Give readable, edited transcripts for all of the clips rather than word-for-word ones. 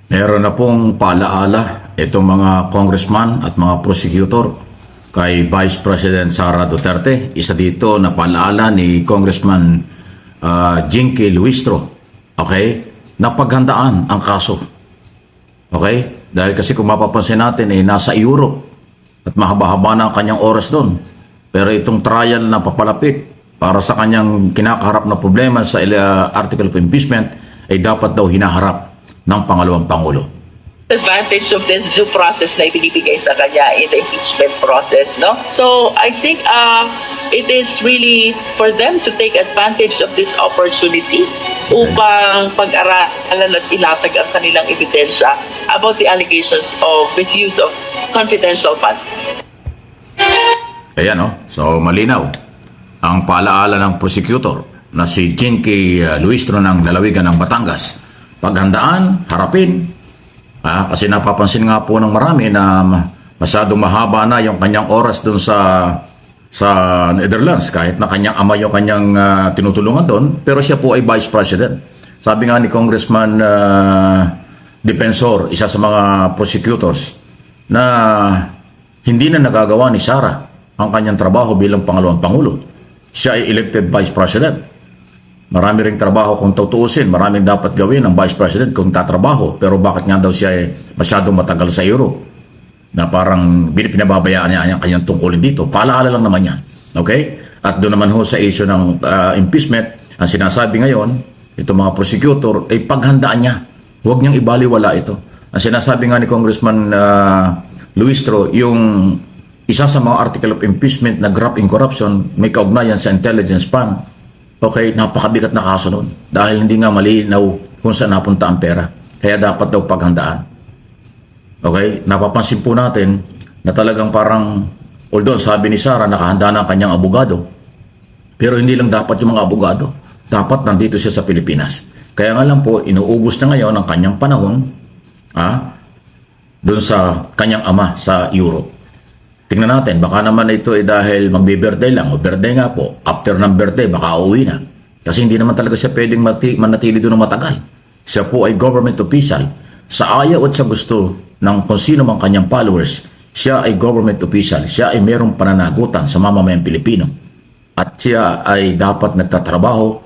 Meron na pong paalaala itong mga congressman at mga prosecutor kay Vice President Sara Duterte. Isa dito na paalaala ni Congressman Jinky Luistro. Okay? Napaghandaan ang kaso. Okay? Dahil kasi kung mapapansin natin, nasa Europe at mahaba-haba na ang kanyang oras doon. Pero itong trial na papalapit para sa kanyang kinakaharap na problema sa article of impeachment ay dapat daw hinaharap ng pangalawang Pangulo. Advantage of this due process na ibinibigay sa kanya in the impeachment process, no? So I think it is really for them to take advantage of this opportunity upang pag-aralan at ilatag ang kanilang ebidensya about the allegations of misuse of confidential funds. Ayan, no? So malinaw ang paalaala ng prosecutor na si Jinky Luistro ng lalawigan ng Batangas. Paghandaan, harapin. Kasi napapansin nga po ng marami na masyadong mahaba na yung kanyang oras doon sa Netherlands, kahit na kanyang ama yung kanyang tinutulungan doon, pero siya po ay Vice President. Sabi nga ni Congressman Defensor, isa sa mga prosecutors, na hindi na nagagawa ni Sara ang kanyang trabaho bilang pangalawang Pangulo. Siya ay elected Vice President. Marami ring trabaho kung tutuusin, maraming dapat gawin ng Vice President kung tatrabaho. Pero bakit nga daw siya ay masyadong matagal sa Europe? Na parang pinababayaan niya ang kanyang tungkulin dito. Paalaala lang naman yan. Okay? At doon naman ho sa issue ng impeachment, ang sinasabi ngayon, itong mga prosecutor, ay paghandaan niya. Huwag niyang ibaliwala ito. Ang sinasabi nga ni Congressman Luistro, yung isa sa mga article of impeachment na graft in corruption, may kaugnayan sa intelligence fund. Okay, napakabigat na kaso nun. Dahil hindi nga malinaw kung saan napunta ang pera. Kaya dapat daw paghandaan. Okay, napapansin po natin na talagang parang, although sabi ni Sara, nakahanda na ang kanyang abogado. Pero hindi lang dapat yung mga abogado. Dapat nandito siya sa Pilipinas. Kaya nga lang po, inuubos na ngayon ang kanyang panahon doon sa kanyang ama sa Europe. Tingnan natin, baka naman ito ay dahil magbe-birthday lang o birthday nga po. After ng birthday, baka uuwi na. Kasi hindi naman talaga siya pwedeng manatili doon ng matagal. Siya po ay government official. Sa ayaw at sa gusto ng kung sino mang kanyang followers, siya ay government official. Siya ay mayroong pananagutan sa mamamayang Pilipino. At siya ay dapat nagtatrabaho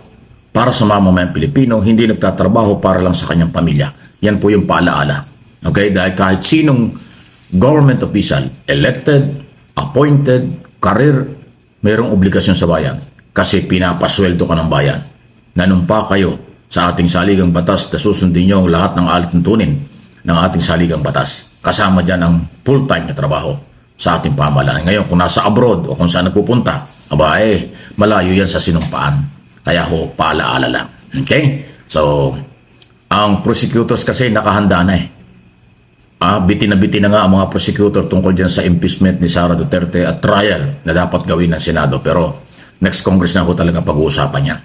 para sa mamamayang Pilipino, hindi nagtatrabaho para lang sa kanyang pamilya. Yan po yung paalaala. Okay? Dahil kahit sinong government official, elected, appointed, career, mayroong obligasyon sa bayan kasi pinapasweldo ka ng bayan. Nanumpa kayo sa ating saligang batas na susundin nyo lahat ng alituntunin ng ating saligang batas. Kasama dyan ang full-time na trabaho sa ating pamahalaan. Ngayon, kung nasa abroad o kung saan nagpupunta, malayo yan sa sinumpaan. Kaya ho, paalaala lang. Okay? So, ang prosecutors kasi nakahanda na biti na nga ang mga prosecutor tungkol dyan sa impeachment ni Sara Duterte at trial na dapat gawin ng Senado. Pero next Congress na ako talaga pag-uusapan yan.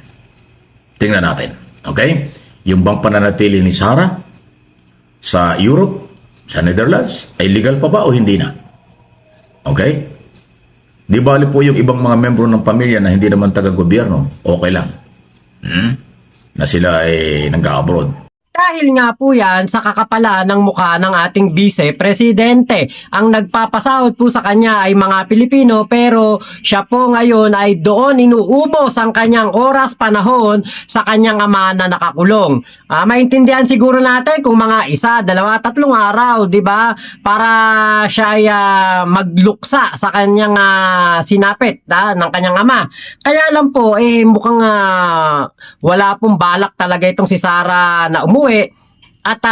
Tingnan natin. Okay? Yung bang pananatili ni Sara sa Europe, sa Netherlands, ay legal pa ba o hindi na? Okay? Di bali po yung ibang mga membro ng pamilya na hindi naman taga-gobyerno, okay lang. Na sila ay nag-abroad. Dahil nga po yan sa kakapalan ng mukha ng ating vice-presidente. Ang nagpapasahod po sa kanya ay mga Pilipino pero siya po ngayon ay doon inuubos ang kanyang oras panahon sa kanyang ama na nakakulong. Maintindihan siguro natin kung mga 1, 2, 3 araw, di ba? Para siya ay magluksa sa kanyang sinapit ng kanyang ama. Kaya lang po mukhang wala pong balak talaga itong si Sara na umuwi. At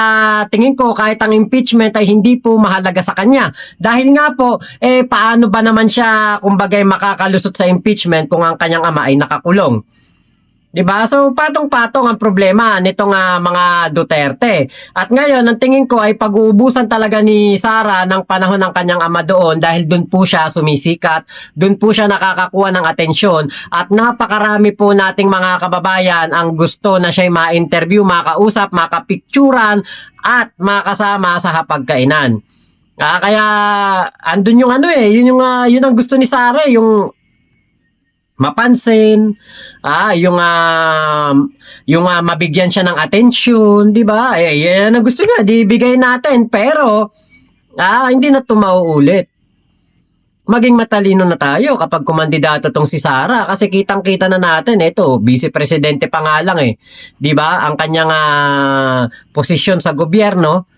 tingin ko kahit ang impeachment ay hindi po mahalaga sa kanya. Dahil nga po, paano ba naman siya kumbagay makakalusot sa impeachment kung ang kanyang ama ay nakakulong? Diba? So, patong-patong ang problema nitong mga Duterte. At ngayon, ang tingin ko ay pag-uubusan talaga ni Sara ng panahon ng kanyang ama doon dahil doon po siya sumisikat, doon po siya nakakakuha ng atensyon at napakarami po nating mga kababayan ang gusto na siya'y ma-interview, makausap, makapicturan at makasama sa hapagkainan. Kaya andun yung yun ang gusto ni Sara, yung mapansin, mabigyan siya ng atensyon, 'di ba? Yan ang gusto niya, di bigay natin, pero hindi na 'to mauulit. Maging matalino na tayo kapag kumandidato tong si Sara kasi kitang-kita na natin ito, vice presidente pa nga lang 'di ba? Ang kanyang posisyon sa gobyerno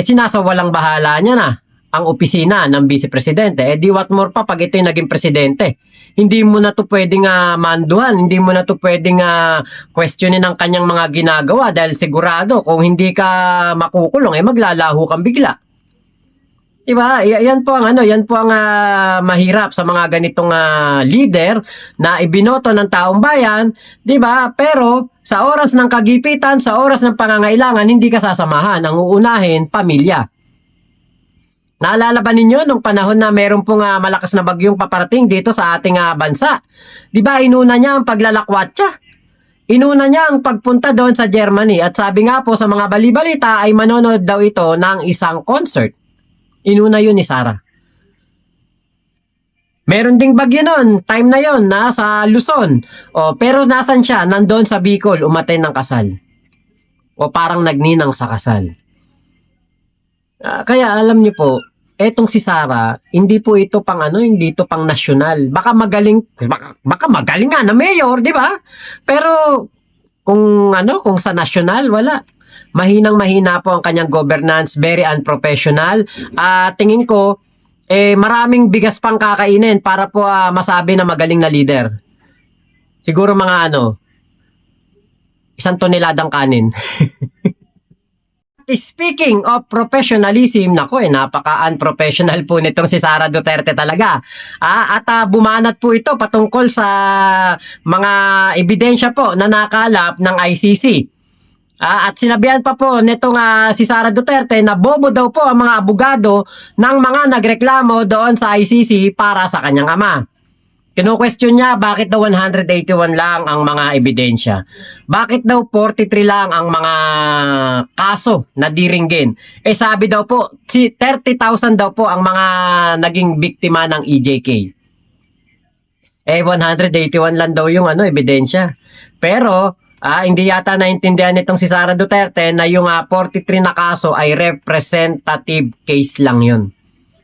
sinasawalang bahala niya na ang opisina ng vice presidente. Di what more pa pag ito'y naging presidente. Hindi mo na 'to pwedeng manduhan, hindi mo na 'to pwedeng questionin ang kanyang mga ginagawa dahil sigurado kung hindi ka makukulong maglalaho kang bigla. Diba? Yan po ang mahirap sa mga ganitong leader na ibinoto ng taong bayan, 'di ba? Pero sa oras ng kagipitan, sa oras ng pangangailangan, hindi ka sasamahan. Ang uunahin, pamilya. Naalala ba ninyo nung panahon na meron pong malakas na bagyong paparating dito sa ating bansa? 'Di ba? Inuna niya ang paglalakwatsa. Inuna niya ang pagpunta doon sa Germany at sabi nga po sa mga balibalita ay manonood daw ito ng isang concert. Inuna yun ni Sara. Meron ding bagyo nun, time na yon sa Luzon. Pero nasan siya? Nandoon sa Bicol, umatay ng kasal. O parang nagninang sa kasal. Kaya alam niyo po, etong si Sara, hindi po ito pang hindi ito pang nasyonal. Baka magaling nga na mayor, di ba? Pero kung sa nasyonal, wala. Mahinang-mahina po ang kanyang governance, very unprofessional. Tingin ko, maraming bigas pang kakainin para po masabi na magaling na leader. Siguro mga 1 toneladang kanin. Speaking of professionalism, napaka-unprofessional po nitong si Sara Duterte talaga. At bumanat po ito patungkol sa mga ebidensya po na nakalap ng ICC. At sinabihan pa po nitong si Sara Duterte na bobo daw po ang mga abogado ng mga nagreklamo doon sa ICC para sa kanyang ama. Kino-question niya bakit daw 181 lang ang mga ebidensya. Bakit daw 43 lang ang mga kaso na diringgin. Sabi daw po, 30,000 daw po ang mga naging biktima ng EJK. 181 lang daw yung ebidensya. Pero hindi yata naintindihan nitong si Sara Duterte na yung 43 na kaso ay representative case lang yun.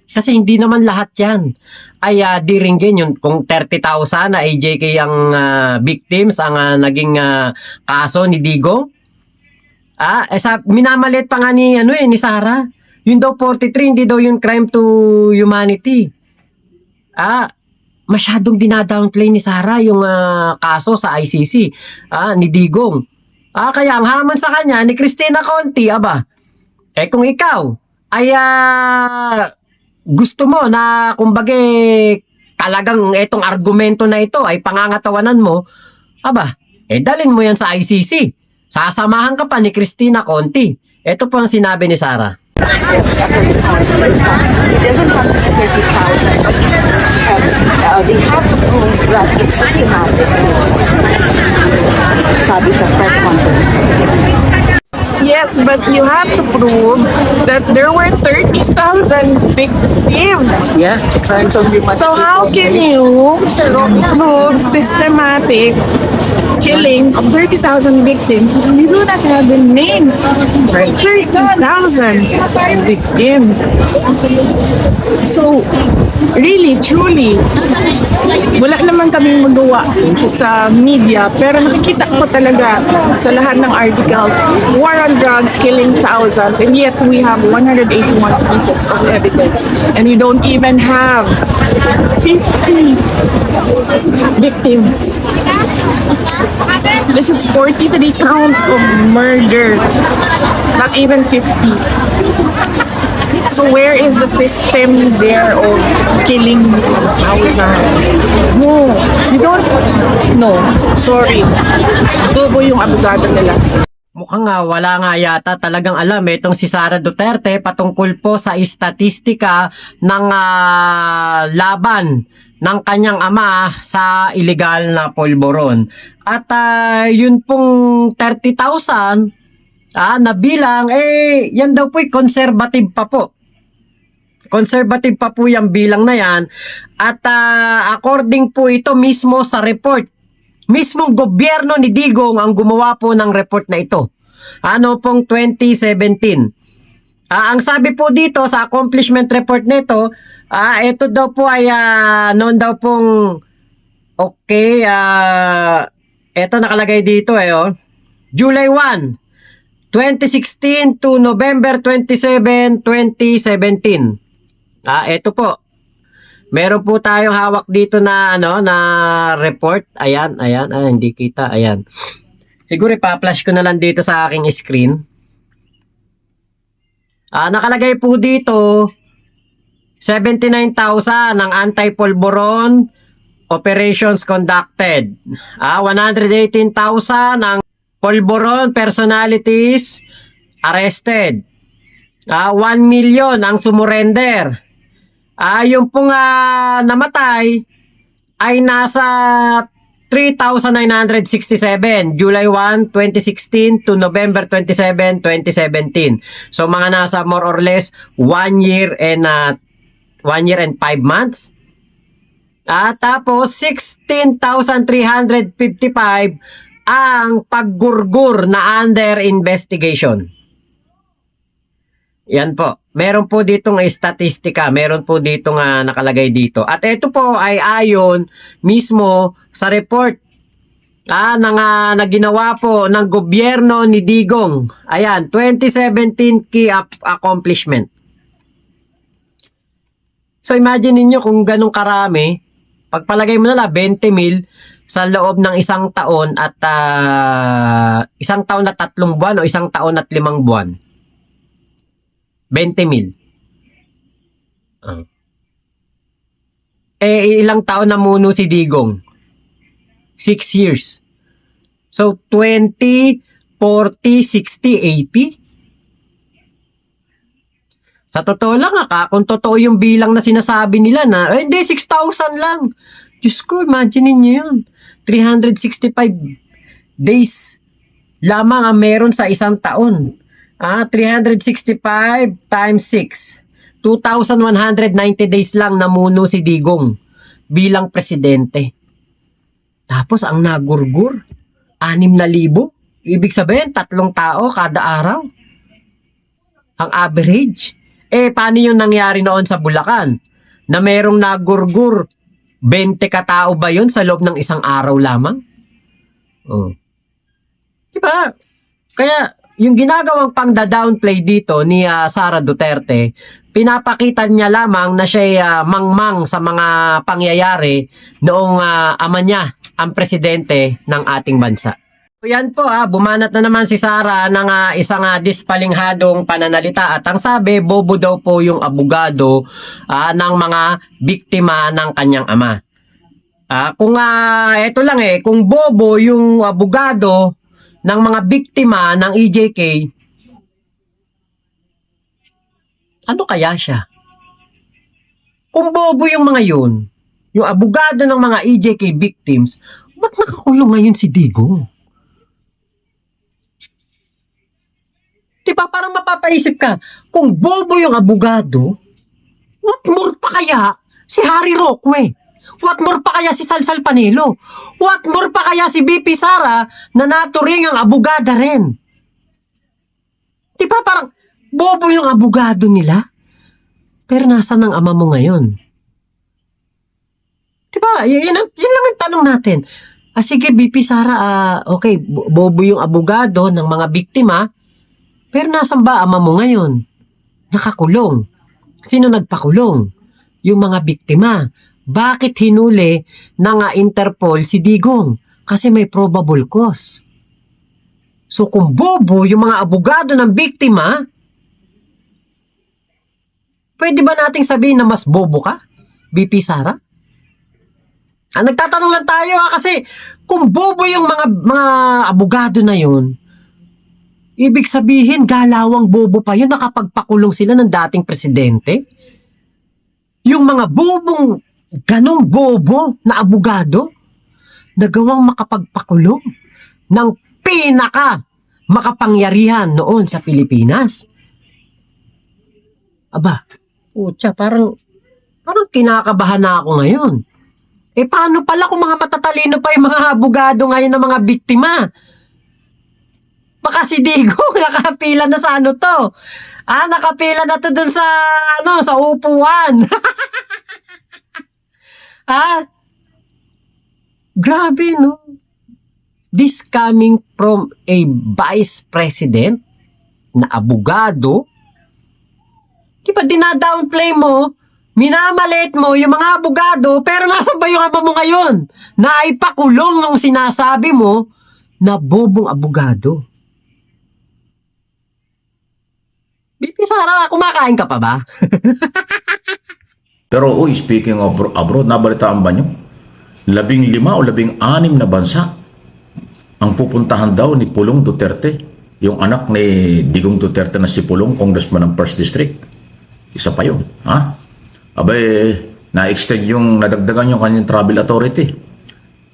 Kasi hindi naman lahat yan ay diringgin yun. Kung 30,000 na AJK ang victims, ang naging kaso ni Digong, minamalit pa nga ni Sara. Yun daw 43, hindi daw yung crime to humanity. Masyadong dinadownplay ni Sara yung kaso sa ICC ni Digong. Kaya ang hamon sa kanya ni Cristina Conti, kung ikaw ay gusto mo na talagang itong argumento na ito ay pangangatawanan mo, dalin mo yan sa ICC. Sasamahan ka pa ni Cristina Conti. Ito po ang sinabi ni Sara. It doesn't have 30,000. They have to prove that it's systematic. Sabi sa press conference. Yes, but you have to prove that there were 30,000 victims. Yeah. So how can you prove systematic killing of 30,000 victims? You do not have the names. 30,000 victims. So, really, truly, wala naman kaming magawa sa media, pero nakikita ko talaga sa lahat ng articles, war on drugs, killing thousands, and yet we have 181 pieces of evidence, and we don't even have 50 victims. This is 43 counts of murder, not even 50. So where is the system there of killing thousands? No, you don't. No, sorry. Bobo yung abogado nila. Mukhang wala nga yata talagang alam itong si Sara Duterte patungkol po sa istatistika ng laban ng kanyang ama sa illegal na polvoron. At yun pong 30,000 na bilang, yan daw po'y conservative pa po. Conservative pa po yung bilang na yan. At according po ito mismo sa report, mismong gobyerno ni Digong ang gumawa po ng report na ito. Ano pong 2017. Ang sabi po dito sa accomplishment report nito, ito daw po ay noon daw pong okay, ito nakalagay dito July 1, 2016 to November 27, 2017. Ito po. Meron po tayong hawak dito na na report. Ayan, hindi kita. Ayan. Siguro ipa-flash ko na lang dito sa aking screen. Nakalagay po dito 79,000 ng anti-polvoron operations conducted. 118,000 ang polvoron personalities arrested. 1 million ang sumurrender. Yung pong namatay ay nasa 3,967 July 1, 2016 to November 27, 2017. So mga nasa more or less 1 year and 5 months. Tapos 16,355 ang paggurgur na under investigation. Yan po. Meron po ditong statistika, meron po ditong nakalagay dito. At ito po ay ayon mismo sa report na ginawa po ng gobyerno ni Digong. Ayan, 2017 key accomplishment. So imagine niyo kung ganong karami, pagpalagay mo na lang 20 mil sa loob ng isang taon at isang taon at 3 buwan o isang taon at 5 buwan. 20 mil. Ilang taon na muno si Digong? 6 years. So, 20, 40, 60, 80? Sa totoo lang kung totoo yung bilang na sinasabi nila na, hindi, 6,000 lang. Diyos ko, imagine niyo yun. 365 days lamang ang meron sa isang taon. 365 times 6. 2,190 days lang namuno si Digong bilang presidente. Tapos ang nagurgur, 6,000. Ibig sabihin, 3 tao kada araw. Ang average. Paano yung nangyari noon sa Bulacan? Na merong nagurgur, 20 katao ba yun sa loob ng isang araw lamang? Diba? Kaya, yung ginagawang pang-downplay dito ni Sara Duterte, pinapakita niya lamang na siya mangmang sa mga pangyayari noong ama niya ang presidente ng ating bansa. So yan po bumanat na naman si Sara ng isang dispalinghadong pananalita at ang sabi, bobo daw po yung abogado ng mga biktima ng kanyang ama. Kung eto lang kung bobo yung abogado ng mga biktima ng EJK, ano kaya siya? Kung bobo yung mga yun, yung abogado ng mga EJK victims, ba't nakakulong ngayon si Digong? Diba parang mapapaisip ka, kung bobo yung abogado, what more pa kaya si Harry Roque? What more pa kaya si Salsal Panelo? What more pa kaya si BP Sara na naturing ang abogada rin? Diba parang bobo yung abogado nila? Pero nasaan ang ama mo ngayon? Diba? Yan lang ang tanong natin. Sige BP Sara, okay, bobo yung abogado ng mga biktima, pero nasaan ba ama mo ngayon? Nakakulong. Sino nagpakulong? Yung mga biktima. Bakit hinuli ng Interpol si Digong? Kasi may probable cause. So kung bobo yung mga abogado ng biktima, pwede ba nating sabihin na mas bobo ka, BP Sara? Nagtatanong lang tayo kasi kung bobo yung mga abogado na yun, ibig sabihin galawang bobo pa yun, nakapagpakulong sila ng dating presidente. Yung mga bobong ganong bobo na abogado, nagawang makapagpakulong ng pinaka makapangyarihan noon sa Pilipinas. Aba, Putya, parang kinakabahan na ako ngayon. Eh paano pala kung mga matatalino pa yung mga abogado ngayon ng mga biktima? Baka si Digo nakapila na sa ano to. Nakapila na to dun sa sa upuan. Grabe no. This coming from a vice president na abogado. Di ba dinadownplay mo, minamalit mo yung mga abogado, pero nasan ba yung ama mo ngayon? Na ipakulong ng sinasabi mo na bobong abogado. Bibi Sara, kumakain ka pa ba? Pero speaking of abroad, nabalitaan ba nyo? 15 o 16 na bansa ang pupuntahan daw ni Pulong Duterte, yung anak ni Digong Duterte na si Pulong, congressman ng 1st District. Isa pa yun. Abay, na-extend nadagdagan yung kanyang travel authority.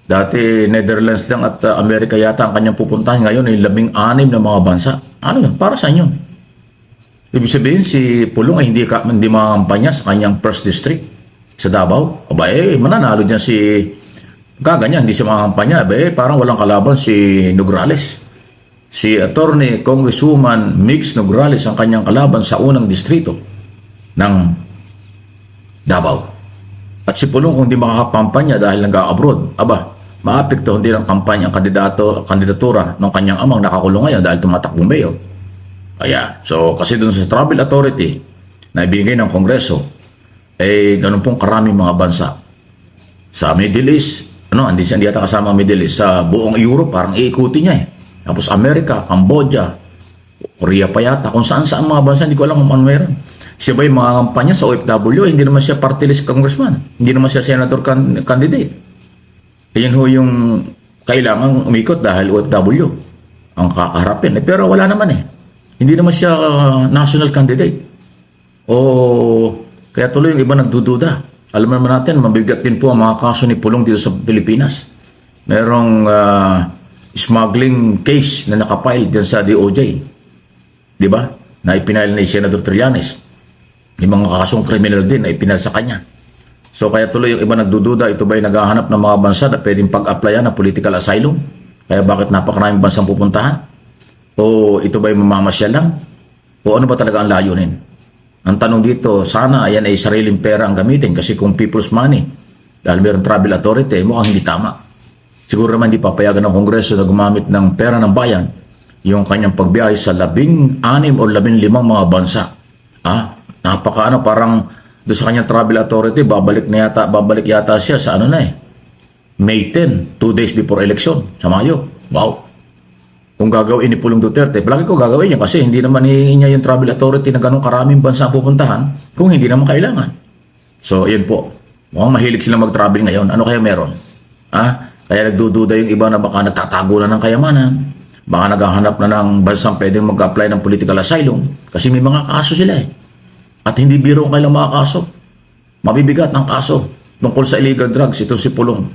Dati Netherlands lang at Amerika yata ang kanyang pupuntahan. Ngayon ay 16 na mga bansa. Ano yun? Para saan yun? Ibig sabihin, si Pulong ay hindi makampanya sa kanyang 1st District sa Davao. Abay, mananalo dyan si kaganyan, hindi siya makampanya. Abay, parang walang kalaban si Nograles. Si Attorney Congresswoman Mix Nograles ang kanyang kalaban sa unang distrito ng Davao. At si Pulong kung di makakapampanya dahil nag-abroad, maapekto hindi ng kampanya ang kandidatura ng kanyang amang nakakulong ngayon dahil tumatakbong mayor. Kaya, so kasi dun sa travel authority na ibigay ng Kongreso, ganun pong karaming mga bansa. Sa Middle East, hindi yata kasama ang Middle East, sa buong Europe, parang iikuti niya Tapos Amerika, Cambodia, Korea pa yata, kung saan-saan mga bansa, hindi ko alam kung ano meron. Siya ba yung mga kampanya sa OFW? Hindi naman siya party list congressman. Hindi naman siya senator candidate. Yan ho yung kailangan umikot dahil OFW ang kakaharapin. Pero wala naman Hindi naman siya national candidate. Kaya tuloy yung iba nagdududa. Alam naman natin, mabigat din po ang mga kaso ni Pulong dito sa Pilipinas. Merong smuggling case na nakapile dyan sa DOJ. Di ba? Na ipinile ni Senator Trillanes. Yung mga kasong criminal din na ipinile sa kanya. So kaya tuloy yung iba nagdududa, ito ba yung naghahanap ng mga bansa na pwedeng pag-applyan ng political asylum? Kaya bakit napakaraming bansang pupuntahan? O ito ba yung mamamasyal lang? O ano ba talaga ang layunin? Ang tanong dito, sana ayan ay sariling pera ang gamitin kasi kung people's money, dahil mayroong travel authority, mukhang hindi tama. Siguro naman hindi papayagan ng Kongreso na gumamit ng pera ng bayan yung kanyang pagbiyahe sa 16 o 15 mga bansa. Parang doon sa kanyang travel authority, babalik yata siya sa May 10, 2 days before election, sa Mayo. Wow! Kung gagawin ni Pulong Duterte, palagi ko gagawin niya kasi hindi naman niya yung travel authority na ganun karaming bansa pupuntahan kung hindi naman kailangan. So, yun po. Mukhang mahilig silang mag-travel ngayon. Ano kaya meron? Kaya nagdududa yung iba na baka nagtatago na ng kayamanan, baka naghahanap na ng bansang pwedeng mag-apply ng political asylum kasi may mga kaso sila At hindi biro ang kailang mga kaso. Mabibigat ang kaso tungkol sa illegal drugs, ito si Pulong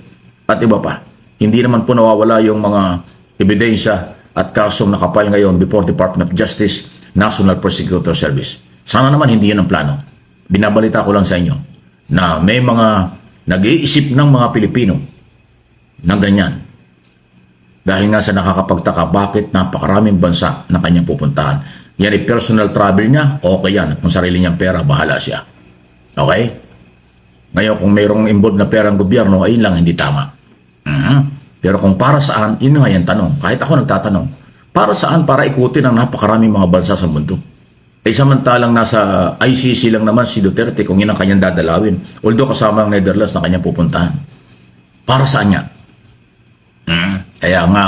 at iba pa. Hindi naman po nawawala yung mga ebidensya at kasong nakapal ngayon before Department of Justice, National Prosecutor Service. Sana naman hindi yun ang plano. Binabalita ko lang sa inyo na may mga nag-iisip ng mga Pilipino ng ganyan. Dahil nga sa nakakapagtaka bakit napakaraming bansa na kanyang pupuntahan. Yan ay personal travel niya, okay yan. Kung sarili niyang pera, bahala siya. Okay? Ngayon, kung mayroong involved na perang gobyerno, ayun lang, hindi tama. Pero kung para saan, yun nga yung tanong. Kahit ako nagtatanong, para saan? Para ikutin ang napakaraming mga bansa sa mundo. Samantalang nasa ICC lang naman si Duterte kung yun ang kanyang dadalawin. Although kasama ang Netherlands na kanyang pupuntahan. Para saan niya? Kaya nga,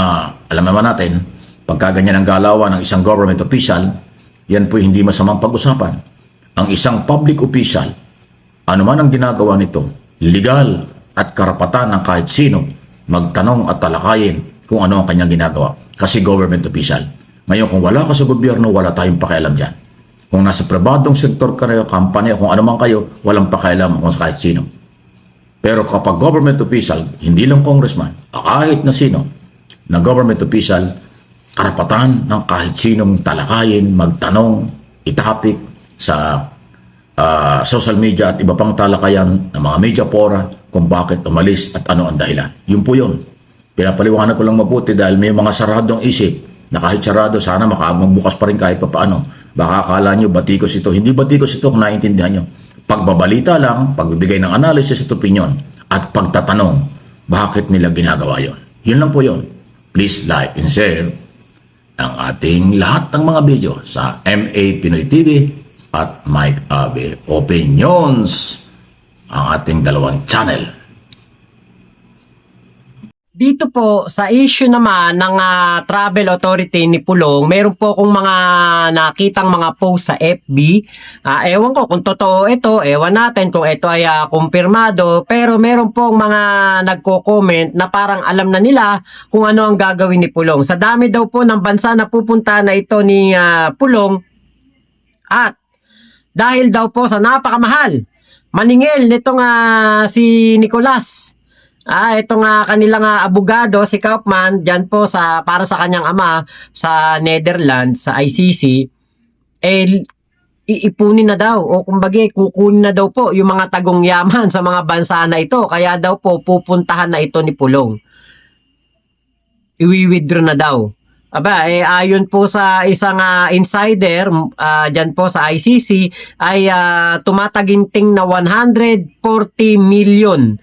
alam naman natin, pagka ganyan ang galawan ng isang government official, yan po hindi masamang pag-usapan. Ang isang public official, ano man ang ginagawa nito, legal at karapatan ng kahit sino magtanong at talakayin kung ano ang kanyang ginagawa. Kasi government official. Ngayon, kung wala ka sa gobyerno, wala tayong pakialam dyan. Kung nasa pribadong sektor ka na kampanya, kung ano man kayo, walang pakialam kung kahit sino. Pero kapag government official, hindi lang congressman, kahit na sino, na government official, karapatan ng kahit sinong talakayin, magtanong, itapik sa social media at iba pang talakayan ng mga media fora kung bakit umalis at ano ang dahilan. Yun po yun. Pinapaliwanag ko lang mabuti dahil may mga saradong isip na kahit sarado, sana magbukas pa rin kahit papaano. Baka akala nyo batikos ito. Hindi batikos ito kung naiintindihan nyo. Pagbabalita lang, pagbibigay ng analysis at opinion, at pagtatanong, bakit nila ginagawa yon. Yun lang po yun. Please like and share ang ating lahat ng mga video sa MA Pinoy TV at Mike Abe Opinions, ang ating dalawang channel. Dito po sa issue naman ng travel authority ni Pulong, meron po akong mga nakitang mga post sa FB. Ewan ko kung totoo ito, ewan natin kung ito ay kumpirmado, pero meron pong mga nagko-comment na parang alam na nila kung ano ang gagawin ni Pulong. Sa dami daw po ng bansa na pupunta na ito ni Pulong, at dahil daw po sa napakamahal maningil nitong si Nicolas, itong kanilang abogado, si Kaufman, dyan po para sa kanyang ama sa Netherlands, sa ICC, iipunin na daw, o kumbaga kukunin na daw po yung mga tagong yaman sa mga bansa na ito. Kaya daw po pupuntahan na ito ni Pulong. Iwi-withdraw na daw. Ayon po sa isang insider dyan po sa ICC, ay tumataginting na 140 million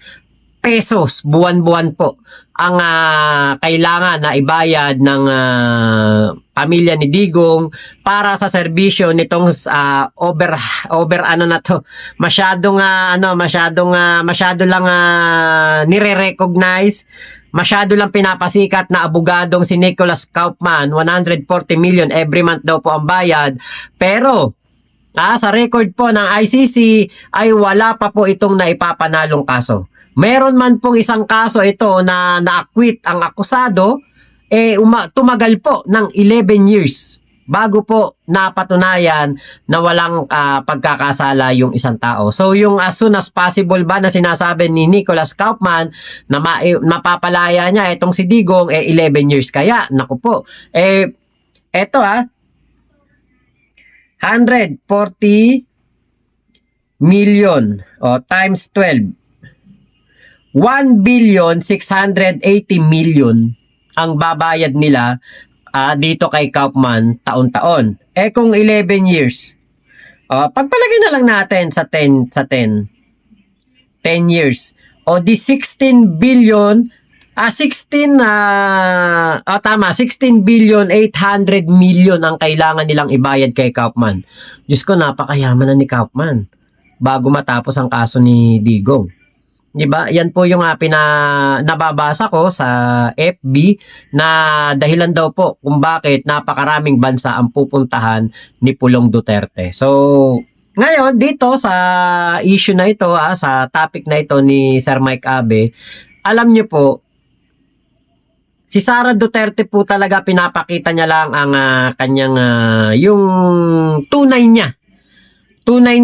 pesos buwan-buwan po ang kailangan na ibayad ng pamilya ni Digong para sa serbisyo nitong masyado lang nire-recognize, masyado lang pinapasikat na abogadong si Nicolas Kaufman. 140 million every month daw po ang bayad, pero sa record po ng ICC ay wala pa po itong naipapanalong kaso. Meron man pong isang kaso ito na na-acquit ang akusado, tumagal po ng 11 years bago po napatunayan na walang pagkakasala yung isang tao. So yung as soon as possible ba na sinasabi ni Nicolas Kaufman na mapapalaya niya itong si Digong, 11 years. Kaya, naku po, eto 140 million times 12. 1,680 million ang babayad nila dito kay Kaufman taon-taon. Kung 11 years, pagpalagay na lang natin sa 10 years. Di 16 billion 16 billion 800 million ang kailangan nilang ibayad kay Kaufman. Diyos ko, napakayaman na ni Kaufman bago matapos ang kaso ni Digong. Diba? Yan po yung nababasa ko sa FB na dahilan daw po kung bakit napakaraming bansa ang pupuntahan ni Pulong Duterte. So, ngayon dito sa issue na ito, sa topic na ito ni Sir Mike Abe, alam niyo po, si Sara Duterte po talaga pinapakita niya lang ang kanyang yung tunay niya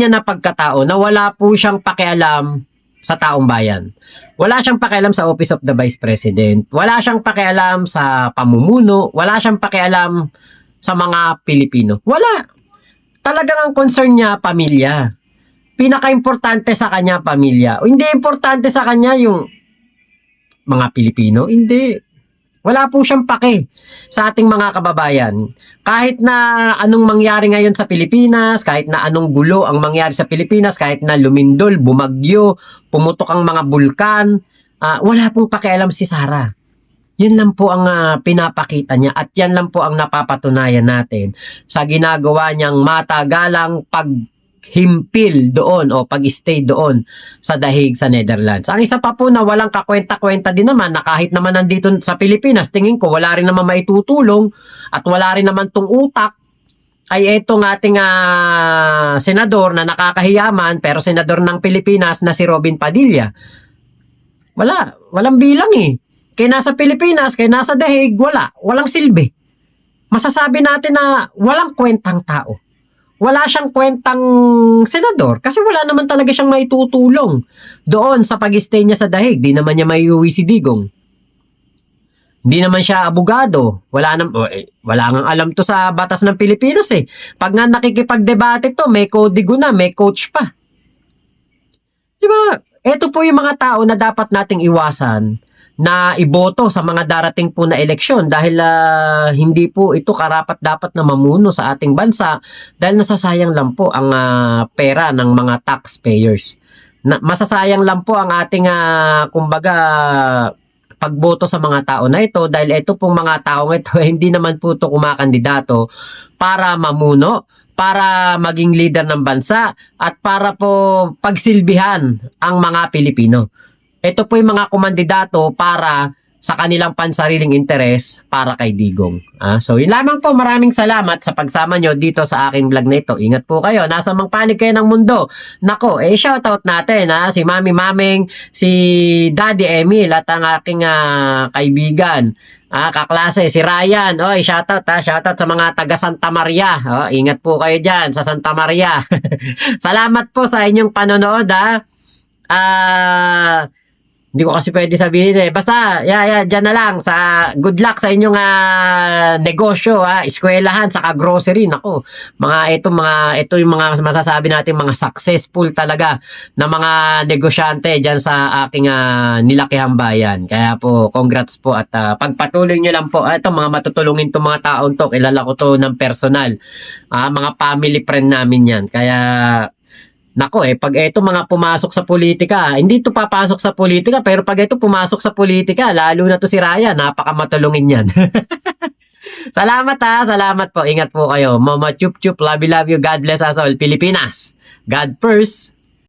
na pagkatao, na wala po siyang pakialam sa taong bayan. Wala siyang pakialam sa Office of the Vice President. Wala siyang pakialam sa pamumuno. Wala siyang pakialam sa mga Pilipino. Wala. Talagang ang concern niya, pamilya. Pinaka-importante sa kanya, pamilya. Hindi importante sa kanya yung mga Pilipino. Hindi. Wala po siyang pake sa ating mga kababayan. Kahit na anong mangyari ngayon sa Pilipinas, kahit na anong gulo ang mangyari sa Pilipinas, kahit na lumindol, bumagyo, pumutok ang mga bulkan, wala pong pakialam si Sara. Yun lang po ang pinapakita niya, at yan lang po ang napapatunayan natin sa ginagawa niyang matagalang paghimpil doon o pag-stay doon sa dahig sa Netherlands. Ang isa pa po na walang kakwenta-kwenta din naman, na kahit naman nandito sa Pilipinas, tingin ko wala rin naman maitutulong at wala rin naman tong utak, ay itong ating senador na nakakahiyaman pero senador ng Pilipinas na si Robin Padilla. Walang bilang Kaya nasa Pilipinas, kaya nasa dahig, walang silbi. Masasabi natin na walang kwentang tao. Wala siyang kwentang senador kasi wala naman talaga siyang maitutulong doon sa pag-stay niya sa dahig. Di naman niya maiuwi si Digong. Hindi naman siya abogado. Wala nang alam to sa batas ng Pilipinas eh. Pag nga nakikipagdebate to, may kodigo na, may coach pa. Di ba? Ito po yung mga tao na dapat nating iwasan na iboto sa mga darating po na eleksyon dahil hindi po ito karapat-dapat na mamuno sa ating bansa dahil nasasayang lang po ang pera ng mga taxpayers. Masasayang lang po ang ating kumbaga pagboto sa mga tao na ito dahil ito pong mga tao ito hindi naman po ito kumakandidato para mamuno, para maging leader ng bansa at para po pagsilbihan ang mga Pilipino. Ito po yung mga kumandidato para sa kanilang pansariling interes para kay Digong. So yun lamang po, maraming salamat sa pagsama nyo dito sa aking vlog na ito. Ingat po kayo, nasa mang panig kayo ng mundo. Nako, shoutout natin si Mami Maming, si Daddy Emil at ang aking kaibigan. Kaklase, si Ryan. Shoutout shoutout sa mga taga Santa Maria. Ingat po kayo dyan sa Santa Maria. Salamat po sa inyong panonood hindi ko kasi pwede sabihin basta dyan na lang good luck sa inyong negosyo, eskwelahan, saka grocery. Nako, ito yung mga masasabi natin mga successful talaga na mga negosyante dyan sa aking nilakihang bayan. Kaya po congrats po at pagpatuloy nyo lang po. Ito mga matutulungin to mga taon to, kilala ko to ng personal, mga family friend namin yan. Kaya nako pag ito mga pumasok sa politika, hindi to papasok sa politika, pero pag ito pumasok sa politika, lalo na to si Ryan, napakamatulungin yan. Salamat salamat po, ingat po kayo. Mama chup chup, love you, God bless us all. Pilipinas, God first.